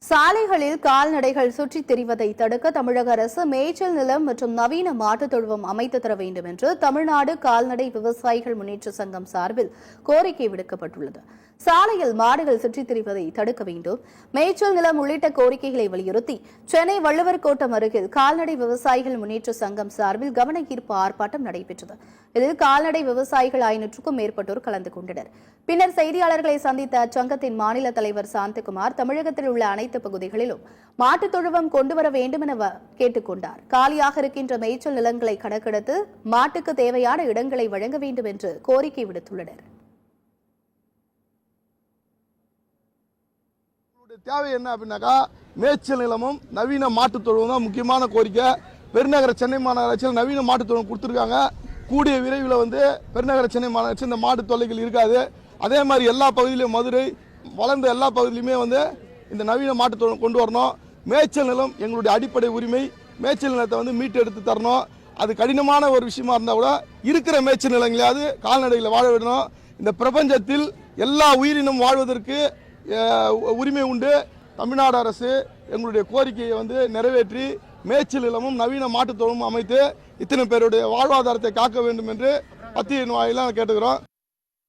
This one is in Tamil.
சாலைகளில் கால்நடைகள் சுற்றித் திரிவதை தடுக்க தமிழக அரசு மேய்ச்சல் நிலம் மற்றும் நவீன மாட்டுத் தொழுவம் அமைத்து தர வேண்டும் என்று தமிழ்நாடு கால்நடை விவசாயிகள் முன்னேற்ற சங்கம் சார்பில் கோரிக்கை விடுக்கப்பட்டுள்ளது. சாலையில் மாடுகள் சுற்றித் திரிவதை தடுக்க வேண்டும், மேய்ச்சல் நிலம் உள்ளிட்ட கோரிக்கைகளை வலியுறுத்தி சென்னை வள்ளுவர் கோட்டம் அருகில் கால்நடை விவசாயிகள் முன்னேற்ற சங்கம் சார்பில் கவன ஈர்ப்பு ஆர்ப்பாட்டம் நடைபெற்றது. இதில் கால்நடை விவசாயிகள் 500க்கும் மேற்பட்டோர் கலந்து கொண்டனர். பின்னர் செய்தியாளர்களை சந்தித்த அச்சங்கத்தின் மாநில தலைவர் சாந்தகுமார் தமிழகத்தில் உள்ள அனைத்து பகுதிகளிலும் மாட்டுத் தொழுவம் கொண்டுவர வேண்டும் என கேட்டுக் கொண்டார். காலியாக இருக்கின்ற மேய்ச்சல் நிலங்களை கணக்கெடுத்து மாட்டுக்கு தேவையான இடங்களை வழங்க வேண்டும் என்று கோரிக்கை விடுத்துள்ளனர். தேவை என்ன அப்படின்னாக்கா மேய்ச்சல் நிலமும் நவீன மாட்டுத் தொழுவம் தான் முக்கியமான கோரிக்கை. பெருநகர சென்னை மாநகராட்சியில் நவீன மாட்டுத் தொழுவம் கொடுத்துருக்காங்க. கூடிய விரைவில் பெருநகர சென்னை மாநகராட்சி இந்த மாட்டு தொல்லைகள் இருக்காது. அதே மாதிரி எல்லா பகுதியிலும் மதுரை வளர்ந்த எல்லா பகுதியிலுமே இந்த நவீன மாட்டுத் தொழுவம் கொண்டு வரணும். மேய்ச்சல் நிலம் எங்களுடைய அடிப்படை உரிமை. மேய்ச்சல் நிலத்தை மீட்டு எடுத்து தரணும். அது கடினமான ஒரு விஷயமா இருந்தால் கூட இருக்கிற மேய்ச்சல் நிலங்களையாவது கால்நடைகளை வாழ விடணும். இந்த பிரபஞ்சத்தில் எல்லா உயிரினம் வாழ்வதற்கு உரிமை உண்டு. தமிழ்நாடு அரசு எங்களுடைய கோரிக்கையை நிறைவேற்றி மேய்ச்சல் நிலமும் நவீன மாட்டுத் தொழுவமும் அமைத்து இத்தனை பேருடைய வாழ்வாதாரத்தை காக்க வேண்டும் என்று பத்திரிகையின் வாயிலாக கேட்டுக்கிறோம்.